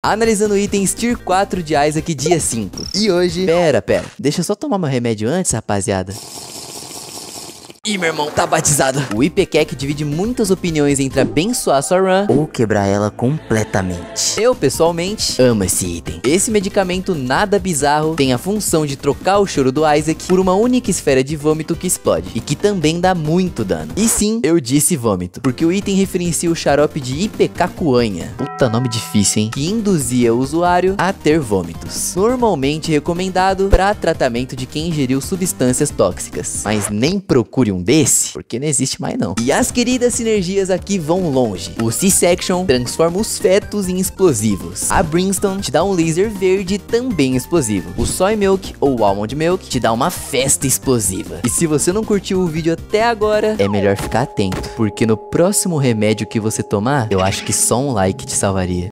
Analisando itens Tier 4 de Isaac dia 5. E hoje... Pera, deixa eu só tomar meu remédio antes, rapaziada. Ih, meu irmão, tá batizado. O IPCAC divide muitas opiniões entre abençoar sua run ou quebrar ela completamente. Eu, pessoalmente, amo esse item. Esse medicamento nada bizarro tem a função de trocar o choro do Isaac por uma única esfera de vômito que explode e que também dá muito dano. E sim, eu disse vômito, porque o item referencia o xarope de Ipecacuanha, puta nome difícil, hein? Que induzia o usuário a ter vômitos. Normalmente recomendado para tratamento de quem ingeriu substâncias tóxicas. Mas nem procure um desse, porque não existe mais não. E as queridas sinergias aqui vão longe. O C-Section transforma os fetos em explosivos. A Brimstone te dá um laser verde também explosivo. O Soy Milk ou Almond Milk te dá uma festa explosiva. E se você não curtiu o vídeo até agora, é melhor ficar atento, porque no próximo remédio que você tomar, eu acho que só um like te salvaria.